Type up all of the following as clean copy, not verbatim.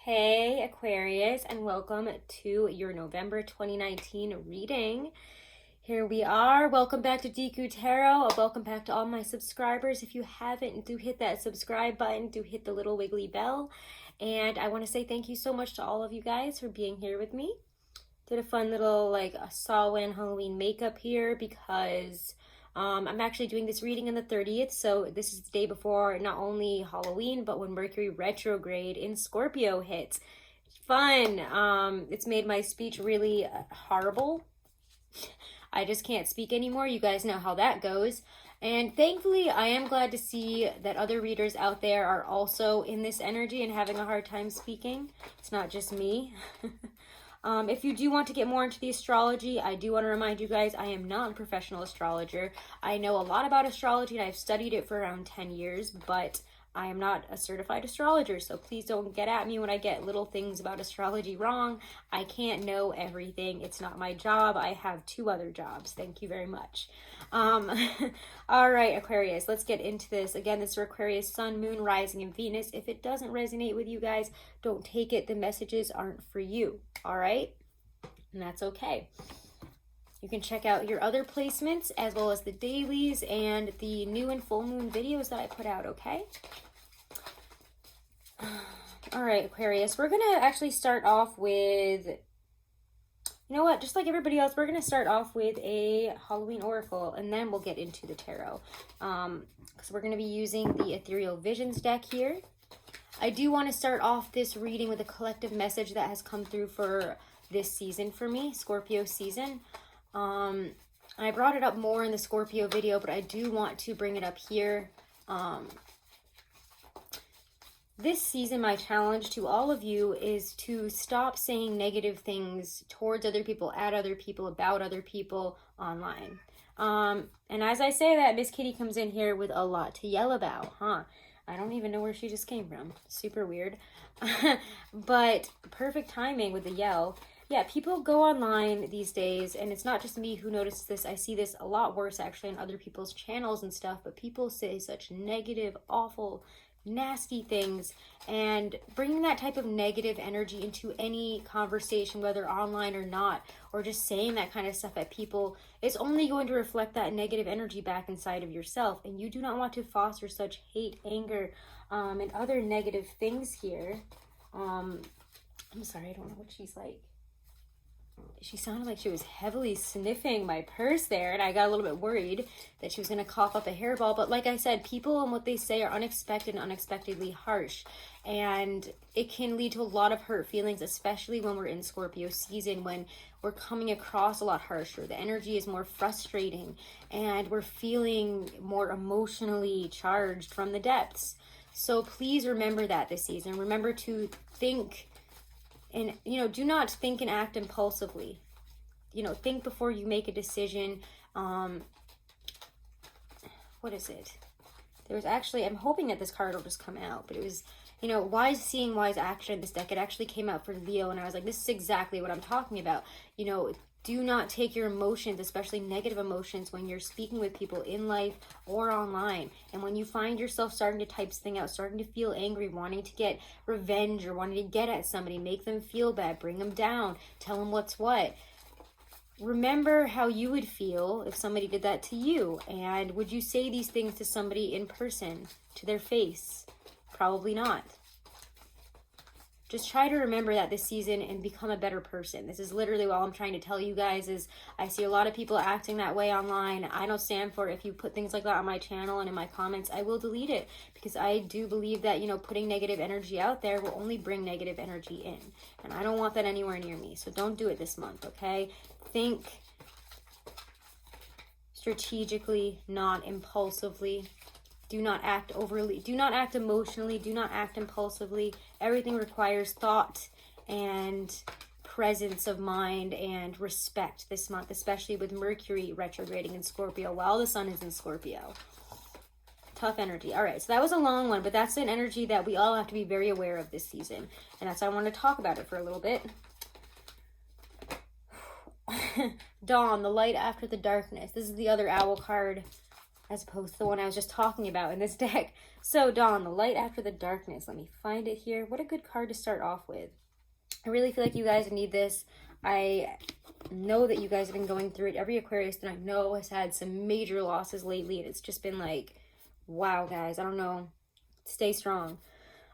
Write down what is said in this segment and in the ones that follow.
Hey Aquarius, and welcome to your November 2019 reading. Here we are. Welcome back to Deku Tarot. Welcome back to all my subscribers. If you haven't, do hit that subscribe button, do hit the little wiggly bell. And I want to say thank you so much to all of you guys for being here with me. Did a fun little a Samhain Halloween makeup here because I'm actually doing this reading on the 30th, so this is the day before not only Halloween, but when Mercury retrograde in Scorpio hits. Fun. It's made my speech really horrible. I just can't speak anymore. You guys know how that goes. And thankfully, I am glad to see that other readers out there are also in this energy and having a hard time speaking. It's not just me. If you do want to get more into the astrology, I do want to remind you guys, I am not a professional astrologer. I know a lot about astrology and I've studied it for around 10 years, but I am not a certified astrologer, so please don't get at me when I get little things about astrology wrong. I can't know everything. It's not my job. I have 2 other jobs. Thank you very much. All right, Aquarius, let's get into this. Again, this is for Aquarius, Sun, Moon, Rising, and Venus. If it doesn't resonate with you guys, don't take it. The messages aren't for you, all right? And that's okay. You can check out your other placements as well as the dailies and the new and full moon videos that I put out, okay? All right, Aquarius, we're going to actually start off with, you know what, just like everybody else, we're going to start off with a Halloween oracle, and then we'll get into the tarot. Because we're going to be using the Ethereal Visions deck here. I do want to start off this reading with a collective message that has come through for this season for me, Scorpio season. I brought it up more in the Scorpio video, but I do want to bring it up here. This season, my challenge to all of you is to stop saying negative things towards other people, at other people, about other people online. And as I say that, Miss Kitty comes in here with a lot to yell about, huh? I don't even know where she just came from. Super weird. But perfect timing with the yell. Yeah, people go online these days, and it's not just me who notices this. I see this a lot worse, actually, on other people's channels and stuff, but people say such negative, awful, nasty things, and bringing that type of negative energy into any conversation, whether online or not, or just saying that kind of stuff at people, is only going to reflect that negative energy back inside of yourself, and you do not want to foster such hate, anger, and other negative things here. I'm sorry, I don't know what she's like. She sounded like she was heavily sniffing my purse there, and I got a little bit worried that she was going to cough up a hairball. But like I said, people and what they say are unexpected and unexpectedly harsh, and it can lead to a lot of hurt feelings, especially when we're in Scorpio season, when we're coming across a lot harsher. The energy is more frustrating, and we're feeling more emotionally charged from the depths. So please remember that this season. Remember to think. And, do not think and act impulsively. Think before you make a decision. What is it? There was actually, I'm hoping that this card will just come out, but it was, wise seeing, wise action. This deck, it actually came out for Leo, and I was like, this is exactly what I'm talking about. Do not take your emotions, especially negative emotions, when you're speaking with people in life or online. And when you find yourself starting to type something out, starting to feel angry, wanting to get revenge or wanting to get at somebody, make them feel bad, bring them down, tell them what's what. Remember how you would feel if somebody did that to you. And would you say these things to somebody in person, to their face? Probably not. Just try to remember that this season and become a better person. This is literally all I'm trying to tell you guys is I see a lot of people acting that way online. I don't stand for it. If you put things like that on my channel and in my comments, I will delete it because I do believe that, putting negative energy out there will only bring negative energy in. And I don't want that anywhere near me. So don't do it this month, okay? Think strategically, not impulsively. Do not act overly, do not act emotionally, do not act impulsively. Everything requires thought and presence of mind and respect this month, especially with Mercury retrograding in Scorpio while the sun is in Scorpio. Tough energy. All right, so that was a long one, but that's an energy that we all have to be very aware of this season. And that's why I want to talk about it for a little bit. Dawn, the light after the darkness. This is the other owl card. as opposed to the one I was just talking about in this deck. So Dawn, the light after the darkness. Let me find it here. What a good card to start off with. I really feel like you guys need this. I know that you guys have been going through it. Every Aquarius that I know has had some major losses lately, and it's just been like, wow, guys, I don't know. Stay strong.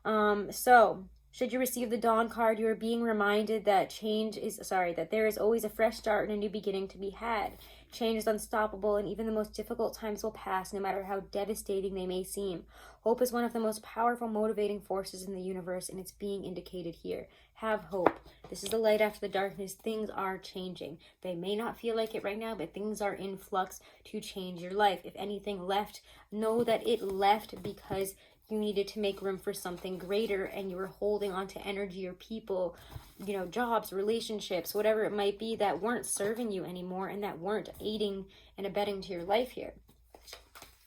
So should you receive the Dawn card, you are being reminded that that there is always a fresh start and a new beginning to be had. Change is unstoppable, and even the most difficult times will pass, no matter how devastating they may seem. Hope is one of the most powerful motivating forces in the universe, and it's being indicated here. Have hope. This is the light after the darkness. Things are changing. They may not feel like it right now, but things are in flux to change your life. If anything left, know that it left because you needed to make room for something greater, and you were holding on to energy or people, you know, jobs, relationships, whatever it might be, that weren't serving you anymore and that weren't aiding and abetting to your life here.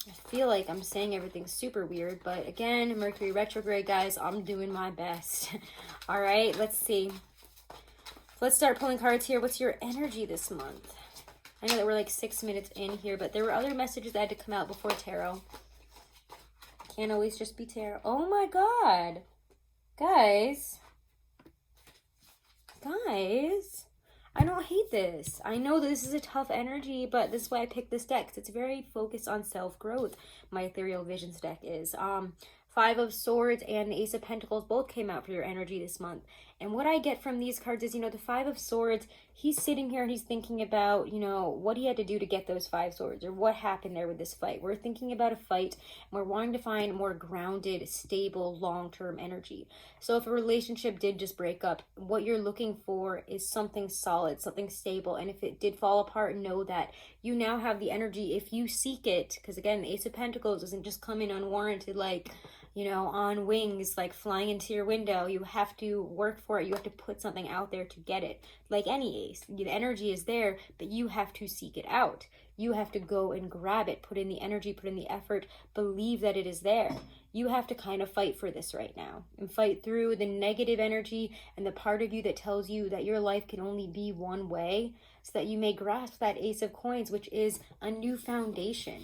I feel like I'm saying everything super weird, but again, Mercury retrograde, guys, I'm doing my best. All right, let's see. Let's start pulling cards here. What's your energy this month? I know that we're like 6 minutes in here, but there were other messages that had to come out before tarot. Can't always just be tarot. Oh my God. Guys, I don't hate this. I know that this is a tough energy, but this is why I picked this deck, because it's very focused on self-growth. My Ethereal Visions deck is. Five of Swords and the Ace of Pentacles both came out for your energy this month. And what I get from these cards is, you know, the Five of Swords, he's sitting here and he's thinking about, you know, what he had to do to get those 5 swords, or what happened there with this fight. We're thinking about a fight, and we're wanting to find more grounded, stable, long-term energy. So if a relationship did just break up, what you're looking for is something solid, something stable. And if it did fall apart, know that you now have the energy, if you seek it, because again, the Ace of Pentacles doesn't just come in unwarranted, like, you know, on wings, like flying into your window. You have to work for it. You have to put something out there to get it. Like any ace, the energy is there, but you have to seek it out. You have to go and grab it, put in the energy, put in the effort, believe that it is there. You have to kind of fight for this right now, and fight through the negative energy and the part of you that tells you that your life can only be one way, so that you may grasp that Ace of Coins, which is a new foundation.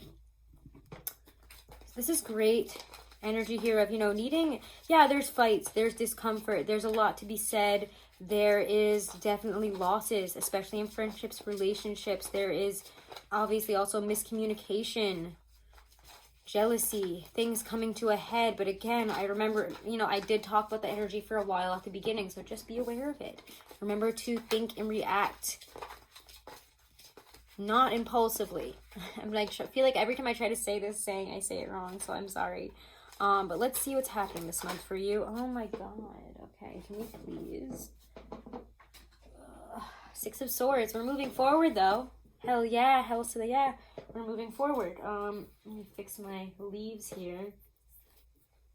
This is great energy here of, you know, needing, yeah, there's fights, there's discomfort, there's a lot to be said, there is definitely losses, especially in friendships, relationships. There is obviously also miscommunication, jealousy, things coming to a head. But again, I remember, you know, I did talk about the energy for a while at the beginning, so just be aware of it. Remember to think and react, not impulsively. I'm like, I feel like every time I try to say this I say it wrong, so I'm sorry. But let's see what's happening this month for you. Oh my God. Okay, can we please? Six of Swords. We're moving forward though. Hell yeah, hell to the yeah. We're moving forward. Let me fix my leaves here.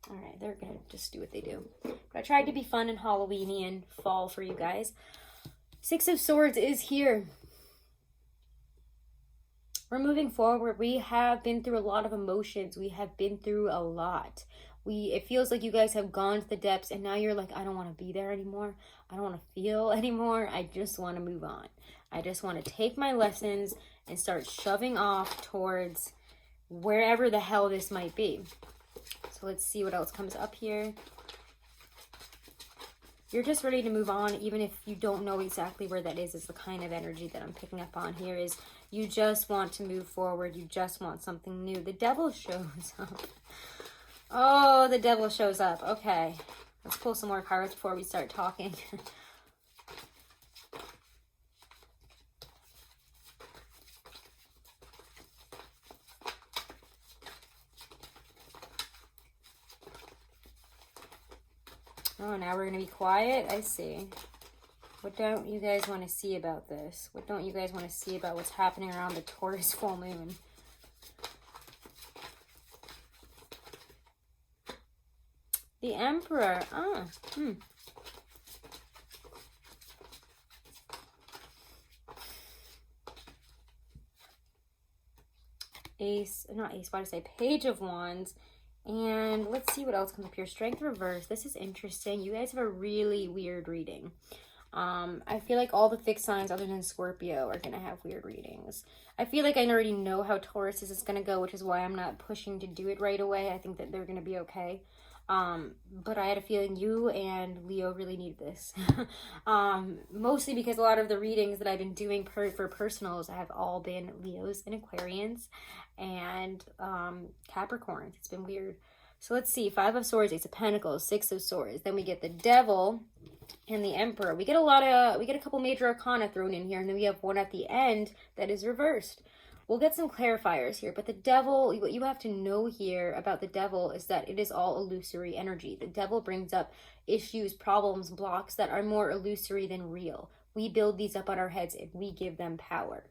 All right, they're gonna just do what they do. But I tried to be fun and Halloweeny and fall for you guys. Six of Swords is here. We're moving forward. We have been through a lot of emotions. We have been through a lot. It feels like you guys have gone to the depths, and now you're like, I don't want to be there anymore. I don't want to feel anymore. I just want to move on. I just want to take my lessons and start shoving off towards wherever the hell this might be. So let's see what else comes up here. You're just ready to move on, even if you don't know exactly where that is the kind of energy that I'm picking up on here. Is you just want to move forward. You just want something new. The Devil shows up. Oh, the Devil shows up. Okay. Let's pull some more cards before we start talking. Oh, now we're going to be quiet? I see. What don't you guys want to see about this? What don't you guys want to see about what's happening around the Taurus full moon? The Emperor. Page of Wands. And let's see what else comes up here. Strength reverse. This is interesting. You guys have a really weird reading. I feel like all the fixed signs other than Scorpio are going to have weird readings. I feel like I already know how Taurus is going to go, which is why I'm not pushing to do it right away. I think that they're going to be okay. But I had a feeling you and Leo really need this. Mostly because a lot of the readings that I've been doing for personals have all been Leos and Aquarians and Capricorns. It's been weird. So let's see. 5 of Swords, Ace of Pentacles, 6 of Swords. Then we get the Devil and the Emperor. We get a couple major arcana thrown in here, and then we have one at the end that is reversed. We'll get some clarifiers here, but the Devil, what you have to know here about the Devil is that it is all illusory energy. The Devil brings up issues, problems, blocks that are more illusory than real. We build these up on our heads and we give them power.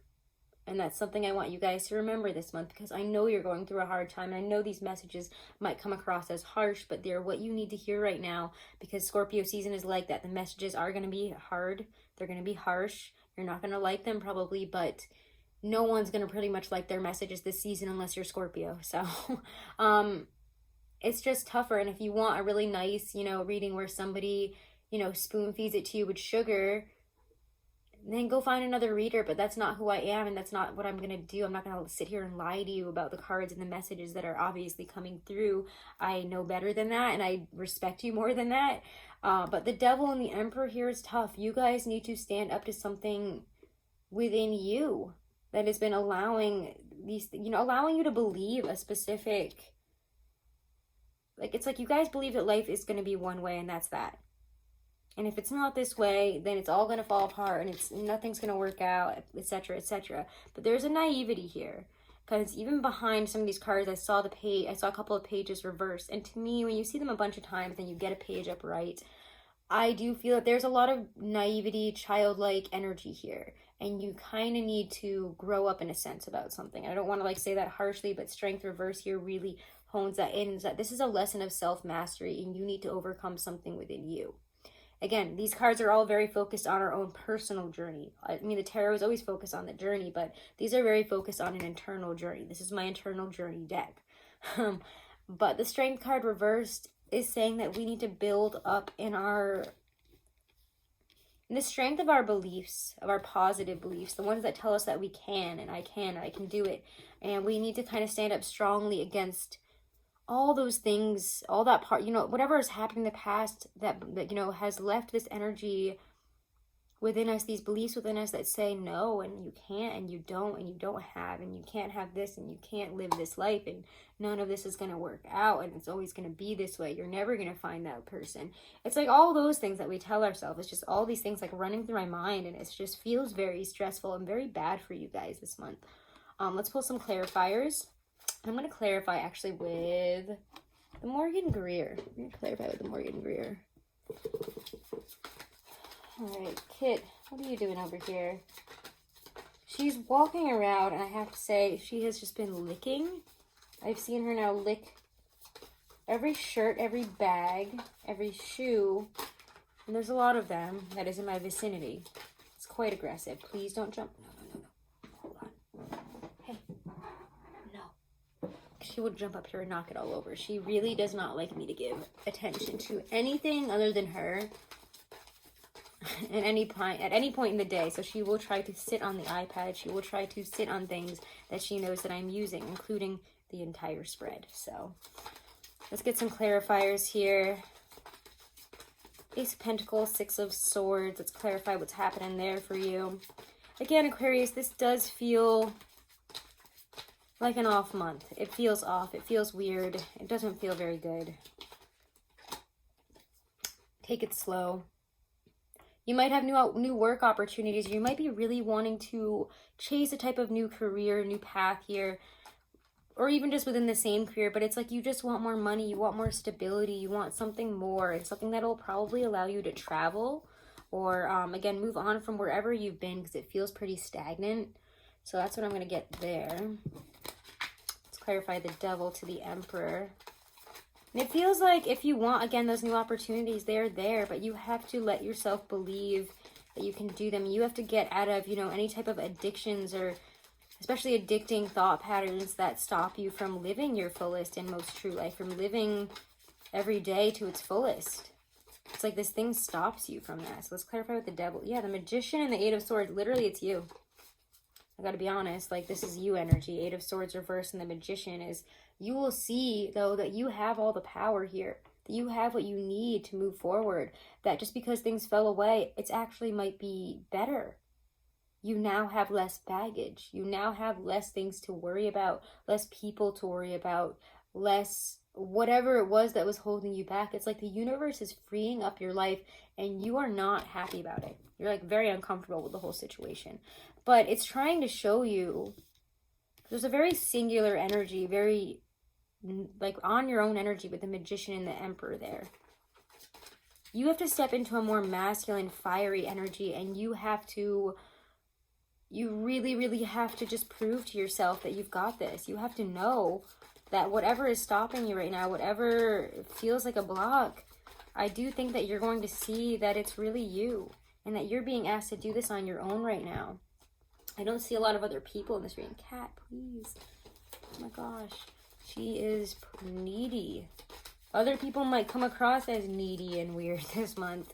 And that's something I want you guys to remember this month, because I know you're going through a hard time. And I know these messages might come across as harsh, but they're what you need to hear right now, because Scorpio season is like that. The messages are going to be hard. They're going to be harsh. You're not going to like them probably, but no one's going to pretty much like their messages this season unless you're Scorpio. So it's just tougher. And if you want a really nice, reading where somebody, spoon feeds it to you with sugar, then go find another reader. But that's not who I am, and that's not what I'm going to do. I'm not going to sit here and lie to you about the cards and the messages that are obviously coming through. I know better than that, and I respect you more than that. But the Devil and the Emperor here is tough. You guys need to stand up to something within you that has been allowing these, allowing you to believe a specific, it's like you guys believe that life is going to be one way, and that's that. And if it's not this way, then it's all going to fall apart, and nothing's going to work out, etc., etc. But there's a naivety here, because even behind some of these cards, I saw a couple of pages reversed. And to me, when you see them a bunch of times, then you get a page upright, I do feel that there's a lot of naivety, childlike energy here. And you kind of need to grow up in a sense about something. I don't want to say that harshly, but Strength reverse here really hones that in, is that this is a lesson of self-mastery, and you need to overcome something within you. Again, these cards are all very focused on our own personal journey. I mean, the tarot is always focused on the journey, but these are very focused on an internal journey. This is my internal journey deck. But the Strength card reversed is saying that we need to build up in the strength of our beliefs, of our positive beliefs, the ones that tell us that we can, and I can do it. And we need to kind of stand up strongly against all those things, all that part, whatever has happened in the past that has left this energy within us, these beliefs within us that say no, and you can't, and you don't have, and you can't have this, and you can't live this life, and none of this is going to work out, and it's always going to be this way. You're never going to find that person. It's like all those things that we tell ourselves. It's just all these things running through my mind, and it just feels very stressful and very bad for you guys this month. Let's pull some clarifiers. I'm going to clarify actually with the Morgan Greer. I'm going to clarify with the Morgan Greer. All right, Kit, what are you doing over here? She's walking around, and I have to say, she has just been licking. I've seen her now lick every shirt, every bag, every shoe, and there's a lot of them that is in my vicinity. It's quite aggressive. Please don't jump. No. Hold on. Hey. No. She would jump up here and knock it all over. She really does not like me to give attention to anything other than her. At any point in the day. So she will try to sit on the iPad. She will try to sit on things that she knows that I'm using, including the entire spread. So let's get some clarifiers here. Ace of Pentacles, 6 of Swords. Let's clarify what's happening there for you. Again, Aquarius, this does feel like an off month. It feels off. It feels weird. It doesn't feel very good. Take it slow. You might have new work opportunities. You might be really wanting to chase a type of new career, new path here, or even just within the same career. But it's like you just want more money. You want more stability. You want something more, and something that will probably allow you to travel or, again, move on from wherever you've been, because it feels pretty stagnant. So that's what I'm going to get there. Let's clarify the Devil to the Emperor. And it feels like if you want, again, those new opportunities, they're there, but you have to let yourself believe that you can do them. You have to get out of, any type of addictions, or especially addicting thought patterns that stop you from living your fullest and most true life, from living every day to its fullest. It's like this thing stops you from that. So let's clarify with the Devil. Yeah, the Magician and the Eight of Swords. Literally, it's you. I gotta be honest. Like, this is you energy. Eight of Swords reversed, and the Magician is... You will see, though, that you have all the power here. That you have what you need to move forward. That just because things fell away, it's actually might be better. You now have less baggage. You now have less things to worry about. Less people to worry about. Less... whatever it was that was holding you back. It's like the universe is freeing up your life and you are not happy about it. You're like very uncomfortable with the whole situation. But it's trying to show you there's a very singular energy, very like on your own energy with the Magician and the Emperor there. You have to step into a more masculine, fiery energy, and you really, really have to just prove to yourself that you've got this. You have to know that whatever is stopping you right now, whatever feels like a block, I do think that you're going to see that it's really you and that you're being asked to do this on your own right now. I don't see a lot of other people in this reading. Cat, please. Oh my gosh. She is needy. Other people might come across as needy and weird this month.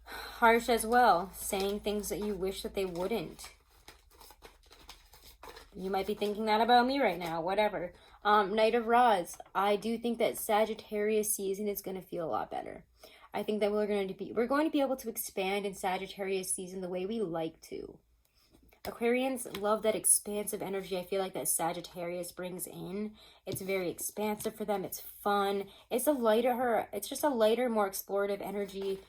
Harsh as well. Saying things that you wish that they wouldn't. You might be thinking that about me right now, whatever. Knight of Rods. I do think that Sagittarius season is going to feel a lot better. I think that we're going to be able to expand in Sagittarius season the way we like to. Aquarians love that expansive energy. I feel like that Sagittarius brings in. It's very expansive for them. It's fun. It's just a lighter, more explorative energy.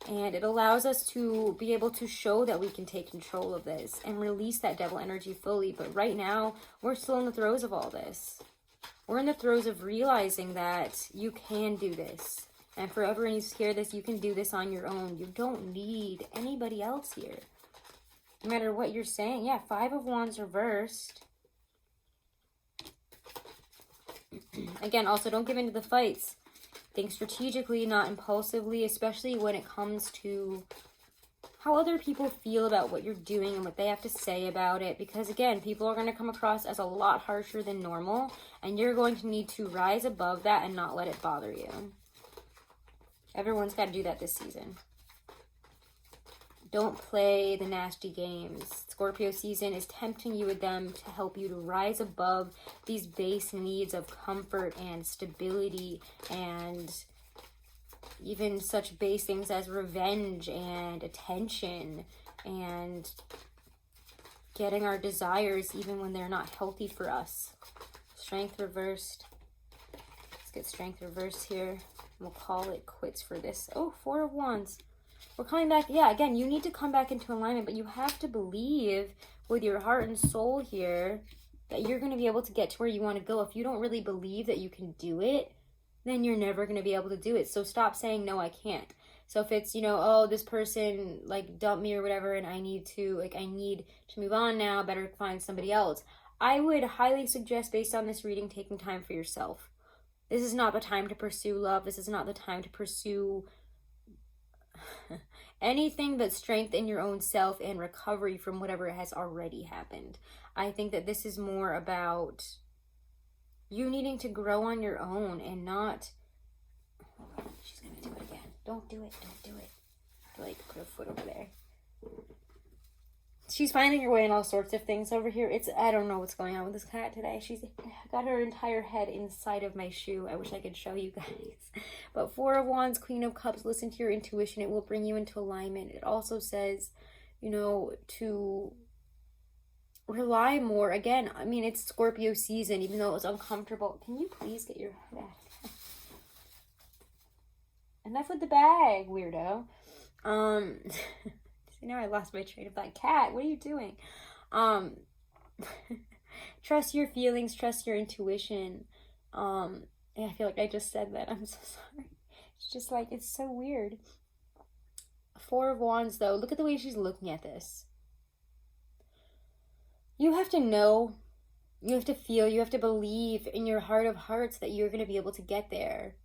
And it allows us to be able to show that we can take control of this and release that devil energy fully. But right now, we're still in the throes of all this. We're in the throes of realizing that you can do this. And for everyone who's hear this, you can do this on your own. You don't need anybody else here. No matter what you're saying. Yeah, Five of Wands reversed. Again, also don't give in to the fights. Think strategically, not impulsively, especially when it comes to how other people feel about what you're doing and what they have to say about it. Because again, people are going to come across as a lot harsher than normal, and you're going to need to rise above that and not let it bother you. Everyone's got to do that this season. Don't play the nasty games. Scorpio season is tempting you with them to help you to rise above these base needs of comfort and stability and even such base things as revenge and attention and getting our desires even when they're not healthy for us. Strength reversed. Let's get strength reversed here. We'll call it quits for this. Oh, Four of Wands. We're coming back. Yeah, again, you need to come back into alignment, but you have to believe with your heart and soul here that you're going to be able to get to where you want to go. If you don't really believe that you can do it, then you're never going to be able to do it. So stop saying, no, I can't. So if it's, oh, this person like dumped me or whatever, and I need to move on now, better find somebody else. I would highly suggest, based on this reading, taking time for yourself. This is not the time to pursue love. This is not the time to pursue anything but strength in your own self and recovery from whatever has already happened. I think that this is more about you needing to grow on your own and not... She's gonna do it again. Don't do it. Don't do it. Like, put her foot over there. She's finding her way in all sorts of things over here. I don't know what's going on with this cat today. She's got her entire head inside of my shoe. I wish I could show you guys. But Four of Wands, Queen of Cups, listen to your intuition. It will bring you into alignment. It also says, to rely more. Again, I mean, it's Scorpio season, even though it was uncomfortable. Can you please get your head out? Enough with the bag, weirdo. See, now I lost my train of thought. Cat, what are you doing? Trust your feelings, trust your intuition. Yeah, I feel like I just said that. I'm so sorry. It's just like, it's so weird. Four of Wands, though. Look at the way she's looking at this. You have to know, you have to feel, you have to believe in your heart of hearts that you're going to be able to get there.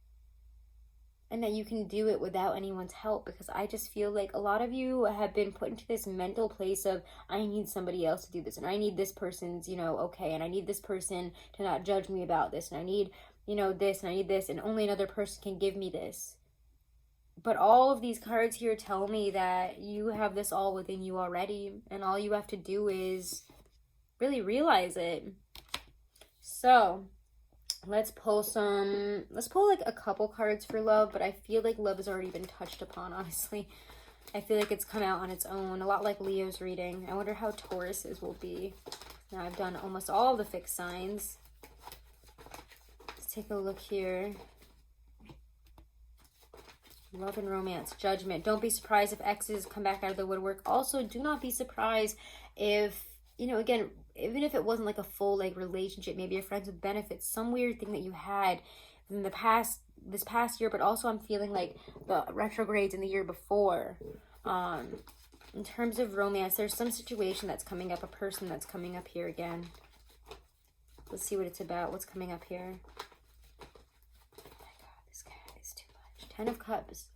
And that you can do it without anyone's help. Because I just feel like a lot of you have been put into this mental place of, I need somebody else to do this. And I need this person's, okay. And I need this person to not judge me about this. And I need, this and I need this. And only another person can give me this. But all of these cards here tell me that you have this all within you already, and all you have to do is really realize it. So let's pull like a couple cards for love, but I feel like love has already been touched upon, honestly. I feel like it's come out on its own, a lot like Leo's reading. I wonder how Taurus's will be. Now I've done almost all the fixed signs. Let's take a look here. Love and romance, judgment. Don't be surprised if exes come back out of the woodwork. Also, do not be surprised if, you know, again, even if it wasn't like a full like relationship, maybe you're friends with benefits, some weird thing that you had in the past, this past year, but also I'm feeling like the retrogrades in the year before. In terms of romance, there's some situation that's coming up, a person that's coming up here again. Let's see what it's about. What's coming up here? Ten of Cups.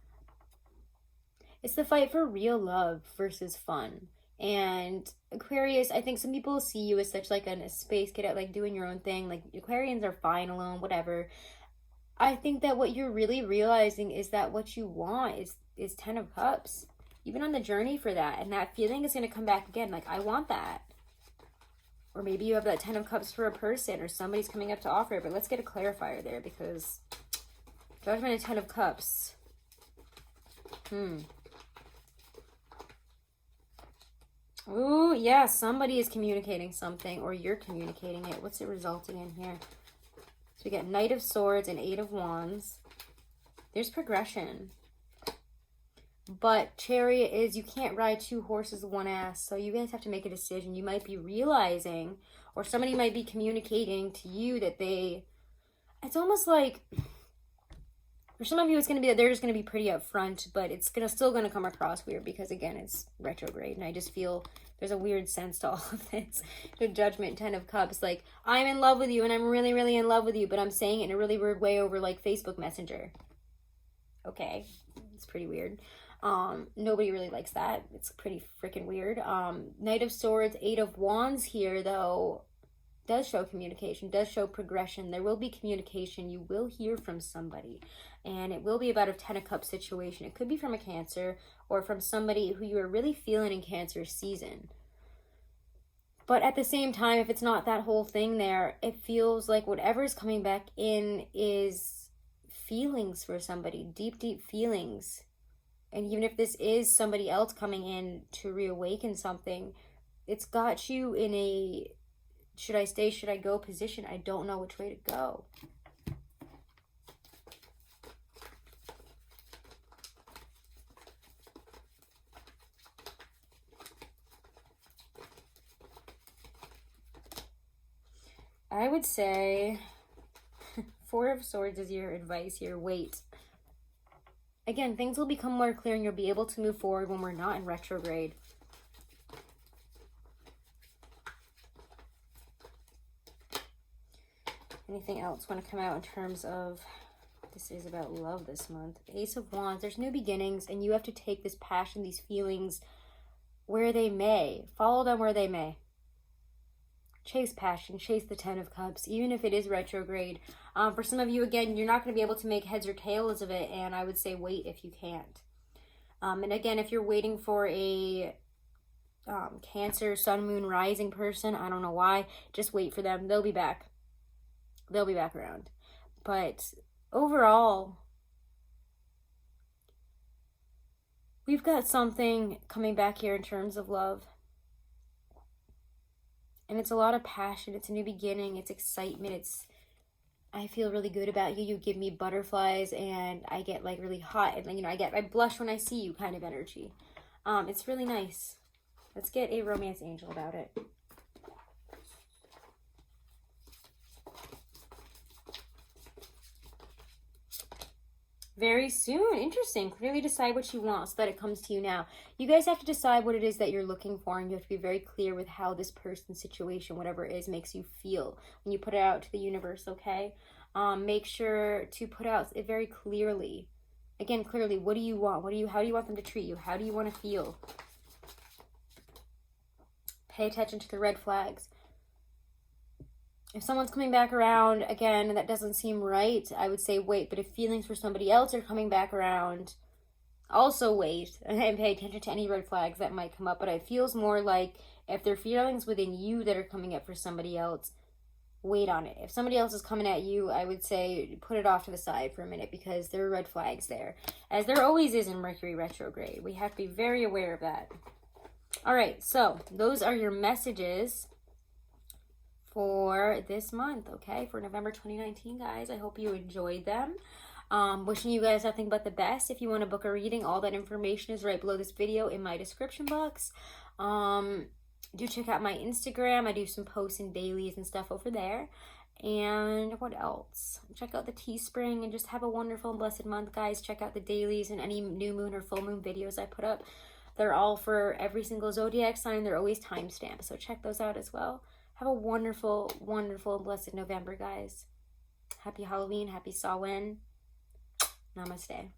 It's the fight for real love versus fun. And Aquarius, I think some people see you as such like a space cadet, like doing your own thing. Like Aquarians are fine alone, whatever. I think that what you're really realizing is that what you want is Ten of Cups. Even on the journey for that. And that feeling is going to come back again. Like, I want that. Or maybe you have that Ten of Cups for a person or somebody's coming up to offer it. But let's get a clarifier there because Judgment and Ten of Cups. Ooh, yeah, somebody is communicating something or you're communicating it. What's it resulting in here? So we get Knight of Swords and Eight of Wands. There's progression. But Chariot is you can't ride two horses with one ass. So you guys have to make a decision. You might be realizing or somebody might be communicating to you that it's almost like for some of you, it's going to be that they're just going to be pretty upfront, but it's still going to come across weird because, again, it's retrograde, and I just feel there's a weird sense to all of this. The Judgment, Ten of Cups, like, I'm in love with you, and I'm really, really in love with you, but I'm saying it in a really weird way over, like, Facebook Messenger. Okay, it's pretty weird. Nobody really likes that. It's pretty freaking weird. Knight of Swords, Eight of Wands here, though, does show communication, does show progression. There will be communication. You will hear from somebody. And it will be about a Ten of Cups situation. It could be from a Cancer or from somebody who you are really feeling in Cancer season. But at the same time, if it's not that whole thing there, it feels like whatever's coming back in is feelings for somebody. Deep, deep feelings. And even if this is somebody else coming in to reawaken something, it's got you in a should I stay, should I go position. I don't know which way to go. I would say Four of Swords is your advice here. Wait. Again, things will become more clear and you'll be able to move forward when we're not in retrograde. Anything else want to come out in terms of this is about love this month? Ace of Wands. There's new beginnings and you have to take this passion, these feelings where they may. Follow them where they may. Chase passion, chase the Ten of Cups, even if it is retrograde. For some of you, again, you're not going to be able to make heads or tails of it, and I would say wait if you can't. And again, if you're waiting for a Cancer, Sun, Moon, Rising person, I don't know why, just wait for them. They'll be back. They'll be back around. But overall, we've got something coming back here in terms of love. And it's a lot of passion. It's a new beginning. It's excitement. I feel really good about you. You give me butterflies and I get like really hot. And I blush when I see you kind of energy. It's really nice. Let's get a romance angel about it. Very soon. Interesting. Clearly decide what you want so that it comes to you now. You guys have to decide what it is that you're looking for, and you have to be very clear with how this person's situation, whatever it is, makes you feel when you put it out to the universe, okay? Make sure to put out it very clearly. Again, clearly, what do you want? How do you want them to treat you? How do you want to feel? Pay attention to the red flags. If someone's coming back around, again, that doesn't seem right, I would say wait. But if feelings for somebody else are coming back around, Also wait and pay attention to any red flags that might come up, but it feels more like if there are feelings within you that are coming up for somebody else, wait on it. If somebody else is coming at you, I would say put it off to the side for a minute, because there are red flags there, as there always is in Mercury retrograde. We have to be very aware of that. All right, so those are your messages for this month, okay, for November 2019, guys. I hope you enjoyed them. Wishing you guys nothing but the best. If you want to book a reading, all that information is right below this video in my description box. Do check out my Instagram. I do some posts and dailies and stuff over there. And what else? Check out the Teespring, and just have a wonderful and blessed month, guys. Check out the dailies and any new moon or full moon videos I put up. They're all for every single zodiac sign. They're always timestamped, so check those out as well. Have a wonderful, wonderful and blessed November, guys. Happy Halloween. Happy Samhain. Namaste.